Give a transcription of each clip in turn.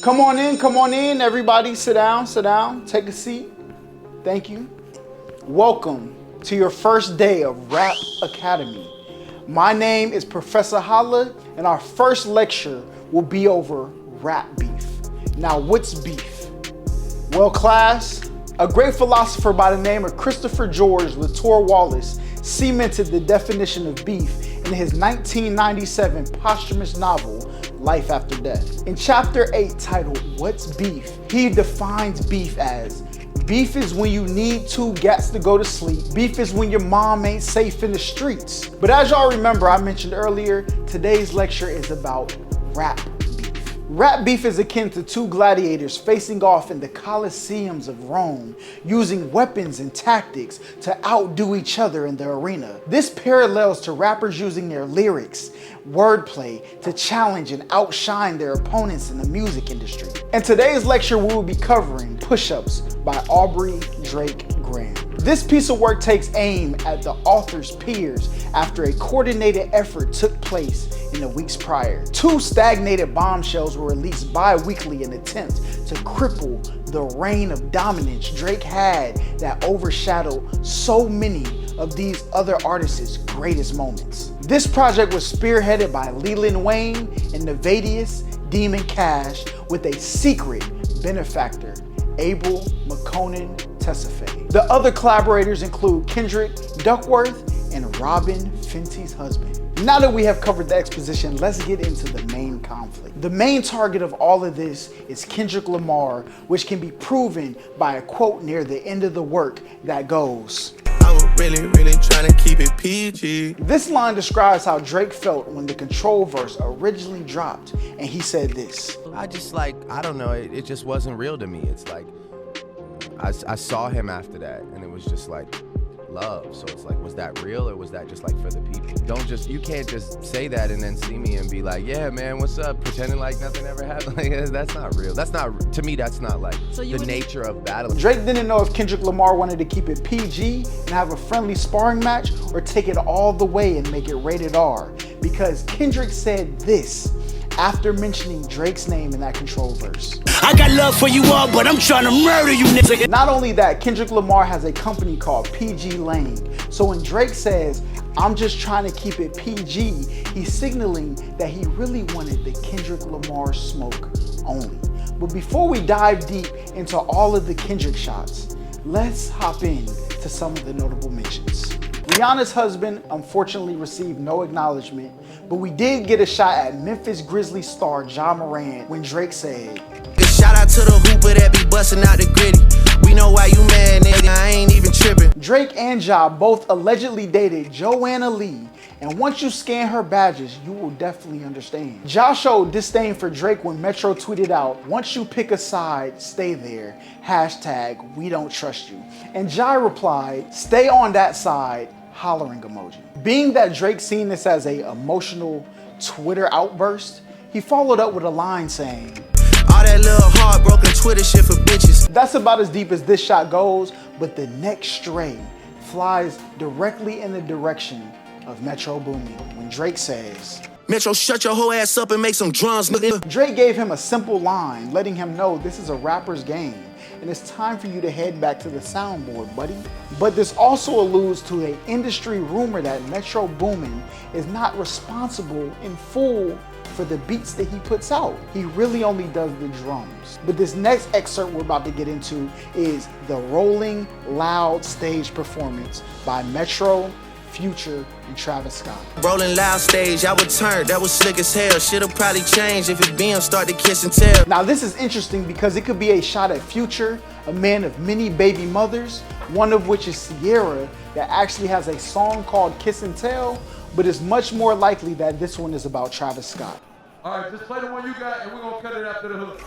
Come on in, everybody. Sit down, take a seat. Thank you. Welcome to your first day of Rap Academy. My name is Professor Holla, and our first lecture will be over rap beef. Now, what's beef? Well, class, a great philosopher by the name of Christopher George Latour Wallace cemented the definition of beef in his 1997 posthumous novel, Life After Death. In chapter 8, titled, What's Beef? He defines beef as, beef is when you need two gats to go to sleep. Beef is when your mom ain't safe in the streets. But as y'all remember, I mentioned earlier, today's lecture is about rap beef. Rap beef is akin to two gladiators facing off in the Colosseums of Rome, using weapons and tactics to outdo each other in the arena. This parallels to rappers using their lyrics, wordplay to challenge and outshine their opponents in the music industry. In today's lecture, we will be covering Push-Ups by Aubrey Drake Graham. This piece of work takes aim at the author's peers after a coordinated effort took place in the weeks prior. Two stagnated bombshells were released bi-weekly in an attempt to cripple the reign of dominance Drake had that overshadowed so many of these other artists' greatest moments. This project was spearheaded by Leland Wayne and Nevadius Demon Cash with a secret benefactor, Abel McConan Tesfaye. The other collaborators include Kendrick Duckworth and Robin Fenty's husband. Now that we have covered the exposition, let's get into the main conflict. The main target of all of this is Kendrick Lamar, which can be proven by a quote near the end of the work that goes, I was really trying to keep it PG. This line describes how Drake felt when the Control verse originally dropped, and he said this. I don't know, it just wasn't real to me. It's like, I saw him after that, and it was just like, love. So it's like, was that real, or was that just like for the people? You can't just say that and then see me and be like, yeah, man, what's up? Pretending like nothing ever happened. Like, that's not real. To me, that's not like the nature of battling. Drake didn't know if Kendrick Lamar wanted to keep it PG and have a friendly sparring match, or take it all the way and make it rated R, because Kendrick said this after mentioning Drake's name in that Control verse. I got love for you all, but I'm trying to murder you niggas. Not only that, Kendrick Lamar has a company called PG Lane. So when Drake says, I'm just trying to keep it PG, he's signaling that he really wanted the Kendrick Lamar smoke only. But before we dive deep into all of the Kendrick shots, let's hop in to some of the notable mentions. Rihanna's husband unfortunately received no acknowledgement, but we did get a shot at Memphis Grizzlies star Ja Morant when Drake said, Shout out to the hooper that be busting out the gritty. We know why you mad, nigga, I ain't even tripping. Drake and Ja both allegedly dated Joanna Lee, and once you scan her badges, you will definitely understand. Ja showed disdain for Drake when Metro tweeted out, once you pick a side, stay there, hashtag we don't trust you. And Ja replied, stay on that side, hollering emoji. Being that Drake seen this as a emotional Twitter outburst, he followed up with a line saying, all that little heartbroken Twitter shit for bitches. That's about as deep as this shot goes, but the next stray flies directly in the direction of Metro Boomin when Drake says, Metro, shut your whole ass up and make some drums, nigga. Drake gave him a simple line, letting him know this is a rapper's game, and it's time for you to head back to the soundboard, buddy. But this also alludes to an industry rumor that Metro Boomin is not responsible in full for the beats that he puts out. He really only does the drums. But this next excerpt we're about to get into is the Rolling Loud stage performance by Metro, Future, and Travis Scott. Rolling Loud stage, I would turn, that was slick as hell. Shit'll probably change if it BM start to kiss and tell. Now this is interesting because it could be a shot at Future, a man of many baby mothers, one of which is Sierra, that actually has a song called Kiss and Tell, but it's much more likely that this one is about Travis Scott. All right, just play the one you got, and we're gonna cut it after the hook.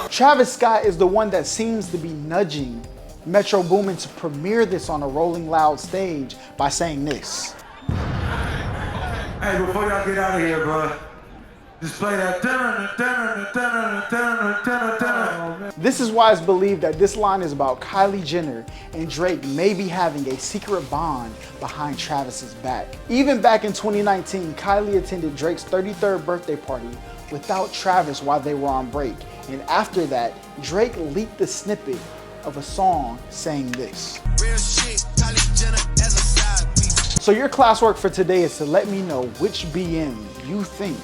Travis Scott is the one that seems to be nudging Metro Boomin to premiere this on a Rolling Loud stage by saying this. Hey, before y'all get out of here, bro, Just play that. This is why it's believed that this line is about Kylie Jenner and Drake maybe having a secret bond behind Travis's back. Even back in 2019, Kylie attended Drake's 33rd birthday party without Travis while they were on break. And after that, Drake leaked the snippet of a song saying this. Real shit, Kylie Jenner as a side piece. So your classwork for today is to let me know which BM you think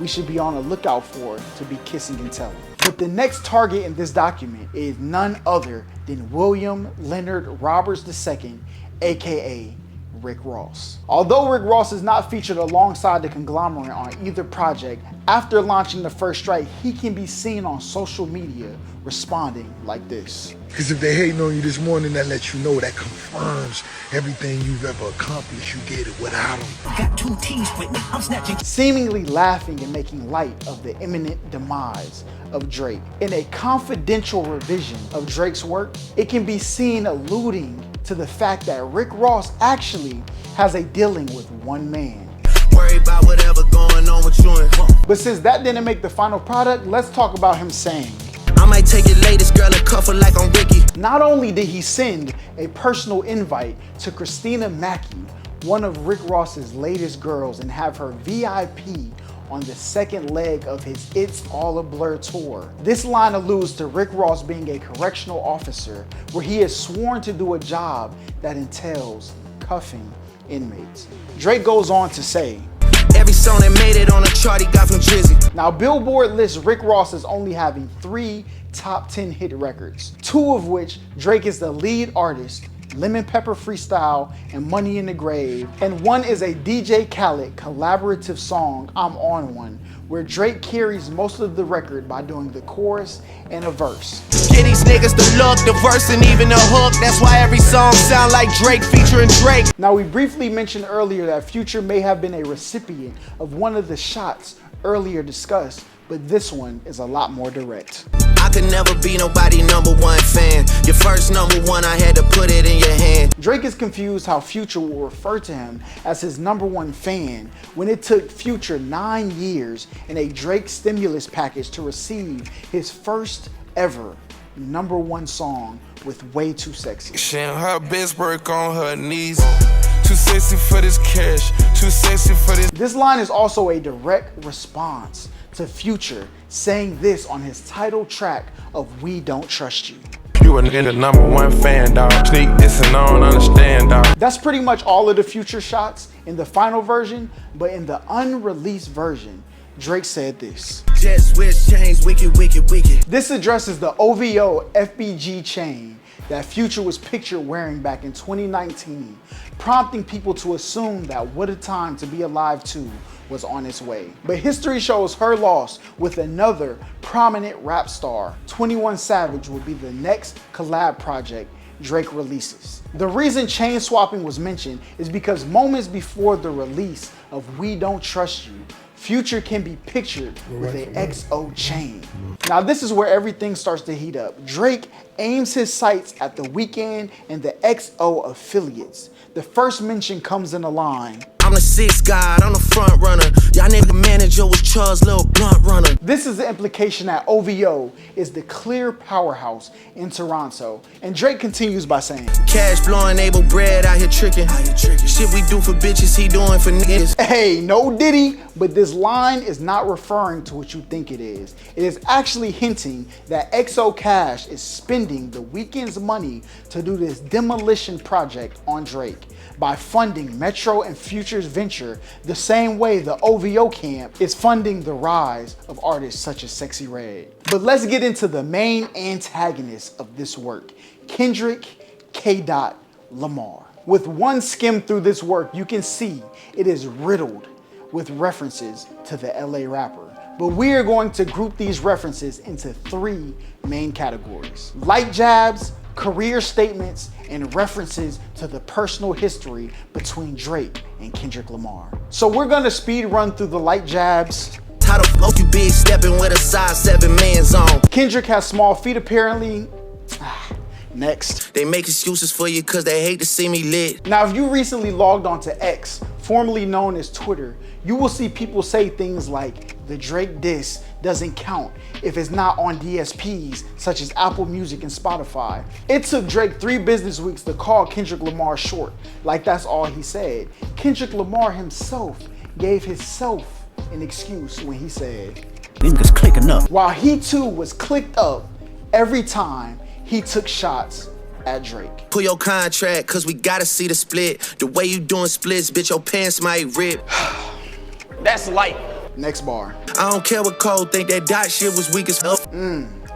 we should be on the lookout for to be kissing and telling. But the next target in this document is none other than William Leonard Roberts II, aka Rick Ross. Although Rick Ross is not featured alongside the conglomerate on either project, after launching the first strike, he can be seen on social media responding like this. Because if they hating on you this morning, that lets you know, that confirms everything you've ever accomplished. You get it without them. Got 2 T's with me, I'm snatching. Seemingly laughing and making light of the imminent demise of Drake. In a confidential revision of Drake's work, it can be seen alluding to the fact that Rick Ross actually has a dealing with one man. Worry about whatever going on with you and But since that didn't make the final product, let's talk about him saying, I might take your latest girl and cuff her like I'm Ricky. not only did he send a personal invite to Christina Mackey, one of Rick Ross's latest girls, and have her VIP on the second leg of his It's All a Blur tour. This line alludes to Rick Ross being a correctional officer where he is sworn to do a job that entails cuffing inmates. Drake goes on to say, Every song that made it on a chart he got from Drizzy. now Billboard lists Rick Ross as only having 3 top 10 hit records, 2 of which Drake is the lead artist, Lemon Pepper Freestyle and Money in the Grave, and 1 is a DJ Khaled collaborative song, I'm On One, where Drake carries most of the record by doing the chorus and a verse. Get these niggas the look, the verse, and even the hook. That's why every song sound like Drake featuring Drake. Now we briefly mentioned earlier that Future may have been a recipient of one of the shots earlier discussed, but this one is a lot more direct. I could never be nobody #1 fan. Your first #1, I had to put it in your hand. Drake is confused how Future will refer to him as his #1 fan when it took Future 9 years and a Drake stimulus package to receive his first ever #1 song with Way Too Sexy. She and her best work on her knees. Too sexy for this cash, too sexy for this. This line is also a direct response to Future saying this on his title track of We Don't Trust You. You a nigga #1 fan, dog. Sneak this and I don't understand, dog. That's pretty much all of the Future shots in the final version, but in the unreleased version, Drake said this. Jet switch chains, wicked, wicked, wicked. This addresses the OVO FBG chain that Future was pictured wearing back in 2019, prompting people to assume that What a Time to Be Alive 2 was on its way. But history shows her loss with another prominent rap star. 21 Savage will be the next collab project Drake releases. The reason chain swapping was mentioned is because moments before the release of We Don't Trust You, Future can be pictured with a XO chain. Now this is where everything starts to heat up. Drake aims his sights at The Weeknd and the XO affiliates. The first mention comes in a line. I'm the 6th guy, I'm the front runner. Y'all nigga manager was Charles' little blunt runner. This is the implication that OVO is the clear powerhouse in Toronto. And Drake continues by saying, Cash blowing, able bread out here tricking. Shit we do for bitches, he doing for niggas. hey, no Diddy, but this line is not referring to what you think it is. It is actually hinting that XO Cash is spending The Weeknd's money to do this demolition project on Drake by funding Metro and Future's venture the same way the OVO camp is funding the rise of artists such as Sexy Red. But let's get into the main antagonist of this work, Kendrick K. Lamar. With one skim through this work, you can see it is riddled with references to the LA rapper. But we are going to group these references into 3 main categories: light jabs, career statements, and references to the personal history between Drake and Kendrick Lamar. So we're gonna speed run through the light jabs. How the fuck you big stepping with a size 7 man's on? Kendrick has small feet apparently. Next. They make excuses for you cause they hate to see me lit. Now, if you recently logged onto X, formerly known as Twitter, you will see people say things like the Drake diss doesn't count if it's not on DSPs such as Apple Music and Spotify. It took Drake 3 business weeks to call Kendrick Lamar short, like that's all he said. Kendrick Lamar himself gave himself an excuse when he said, Niggas clicking up. while he too was clicked up every time he took shots at Drake. Pull your contract, cause we gotta see the split. The way you doing splits, bitch, your pants might rip. That's light. Next bar. I don't care what Cole think, that dot shit was weak as hell.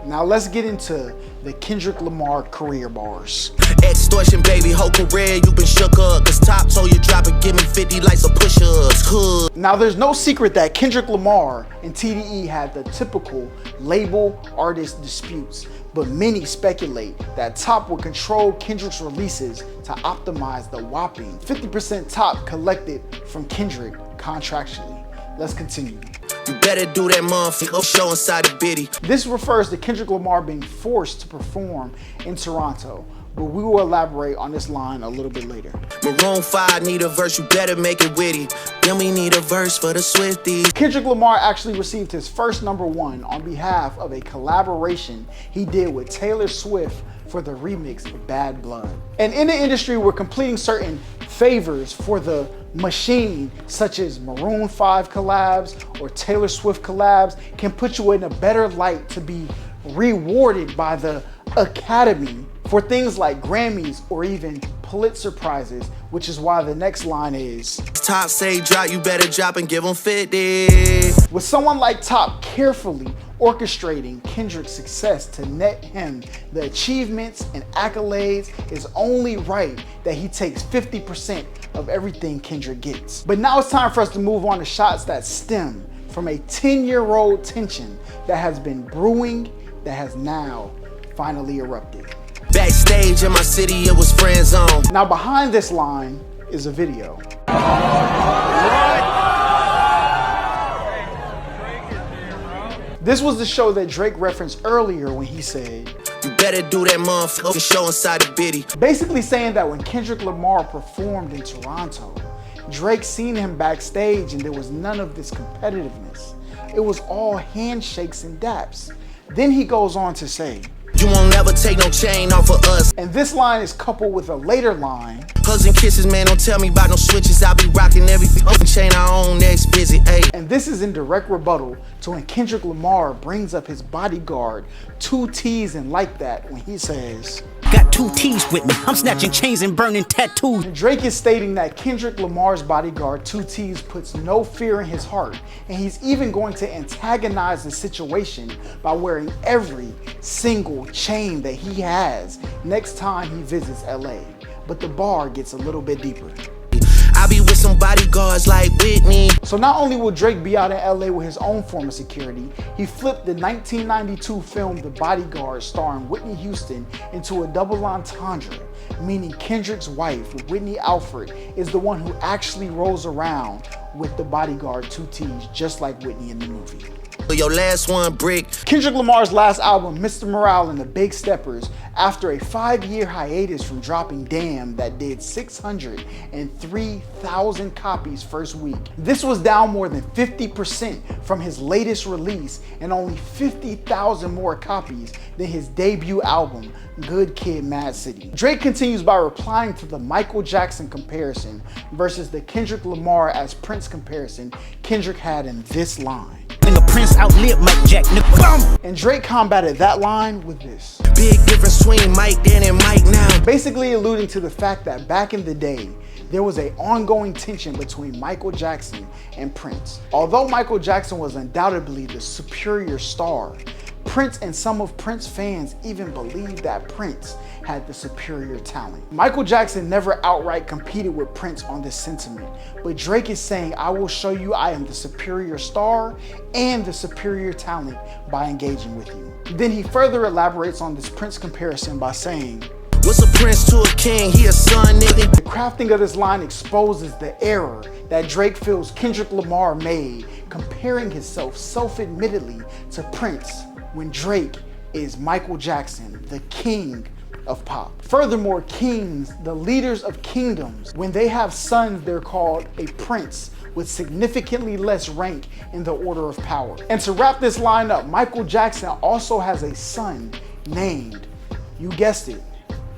Now let's get into the Kendrick Lamar career bars. Extortion, baby, whole career you been shook up. Cause Top told you drop it, give me 50 likes of push-ups. Hood. Now there's no secret that Kendrick Lamar and TDE had the typical label-artist disputes, but many speculate that Top would control Kendrick's releases to optimize the whopping 50% Top collected from Kendrick contractually. Let's continue. You better do that motherfucker show inside the biddy. This refers to Kendrick Lamar being forced to perform in Toronto, but we will elaborate on this line a little bit later. Maroon 5 need a verse, you better make it witty. Then we need a verse for the Swifties. Kendrick Lamar actually received his first #1 on behalf of a collaboration he did with Taylor Swift for the remix of Bad Blood. And in the industry, we're completing certain favors for the machine, such as Maroon 5 collabs or Taylor Swift collabs, can put you in a better light to be rewarded by the Academy for things like Grammys or even Pulitzer Prizes, which is why the next line is, Top say drop, you better drop and give them 50. with someone like Top carefully orchestrating Kendrick's success to net him the achievements and accolades, it's only right that he takes 50% of everything Kendrick gets. But now it's time for us to move on to shots that stem from a 10-year-old tension that has been brewing, that has now finally erupted. Backstage in my city, it was friend zone. Now behind this line is a video. This was the show that Drake referenced earlier when he said, You better do that motherfucker show inside the biddy. basically saying that when Kendrick Lamar performed in Toronto, Drake seen him backstage and there was none of this competitiveness. It was all handshakes and daps. Then he goes on to say, You won't never take no chain off of us. and this line is coupled with a later line, Hugs and kisses, man, don't tell me about no switches. I be rocking every fucking chain I own, next visit, ayy. and this is in direct rebuttal to when Kendrick Lamar brings up his bodyguard, 2 T's and like that, when he says, Got 2 T's with me. I'm snatching chains and burning tattoos. and Drake is stating that Kendrick Lamar's bodyguard, 2 T's, puts no fear in his heart, and he's even going to antagonize the situation by wearing every single chain that he has next time he visits LA. But the bar gets a little bit deeper. I be with some bodyguards like Whitney. So not only will Drake be out in LA with his own form of security, he flipped the 1992 film The Bodyguard starring Whitney Houston into a double entendre, meaning Kendrick's wife, Whitney Alford, is the one who actually rolls around with the bodyguard 2 T's, just like Whitney in the movie. Your last one, brick. Kendrick Lamar's last album, Mr. Morale and the Big Steppers, after a 5-year hiatus from dropping Damn that did 603,000 copies first week. This was down more than 50% from his latest release and only 50,000 more copies than his debut album, Good Kid, Mad City. Drake continues by replying to the Michael Jackson comparison versus the Kendrick Lamar as Prince comparison Kendrick had in this line. Nigga Prince outlived Mike Jack, nigga. Bum! And Drake combated that line with this, Big difference between Mike then and Mike now. basically alluding to the fact that back in the day, there was an ongoing tension between Michael Jackson and Prince. Although Michael Jackson was undoubtedly the superior star, Prince and some of Prince's fans even believed that Prince had the superior talent. Michael Jackson never outright competed with Prince on this sentiment, but Drake is saying, I will show you I am the superior star and the superior talent by engaging with you. Then he further elaborates on this Prince comparison by saying, What's a prince to a king? He a son, nigga. the crafting of this line exposes the error that Drake feels Kendrick Lamar made, comparing himself self-admittedly to Prince when Drake is Michael Jackson, the king of pop. Furthermore, kings, the leaders of kingdoms, when they have sons, they're called a prince with significantly less rank in the order of power. And to wrap this line up, Michael Jackson also has a son named, you guessed it,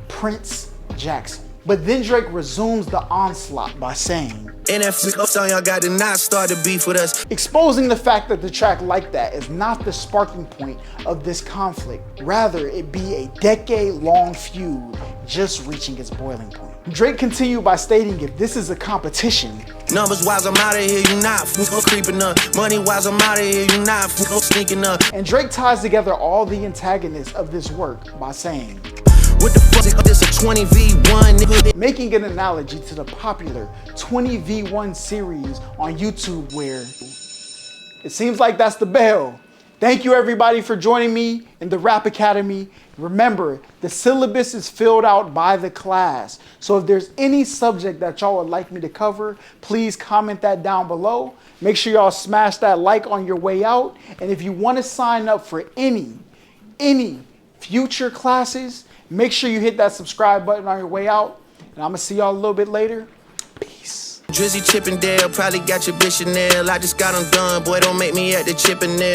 Prince Jackson. But then Drake resumes the onslaught by saying, And if song y'all got to not start the beef with us. Exposing the fact that the track Like That is not the sparking point of this conflict. Rather, it be a decade-long feud just reaching its boiling point. Drake continued by stating, if this is a competition, Numbers wise, I'm out of here, you not creeping up. Money wise, I'm out of here, you not sneaking up. and Drake ties together all the antagonists of this work by saying, What the fuck is this, a 20v1 nigga? making an analogy to the popular 20v1 series on YouTube where it seems like that's the bell. Thank you everybody for joining me in the Rap Academy. Remember, the syllabus is filled out by the class. So if there's any subject that y'all would like me to cover, please comment that down below. Make sure y'all smash that like on your way out. And if you want to sign up for any future classes, make sure you hit that subscribe button on your way out. And I'm gonna see y'all a little bit later. Peace. Drizzy Chippendale, probably got your bitch Chanel. I just got them done, boy, don't make me at the Chippendale.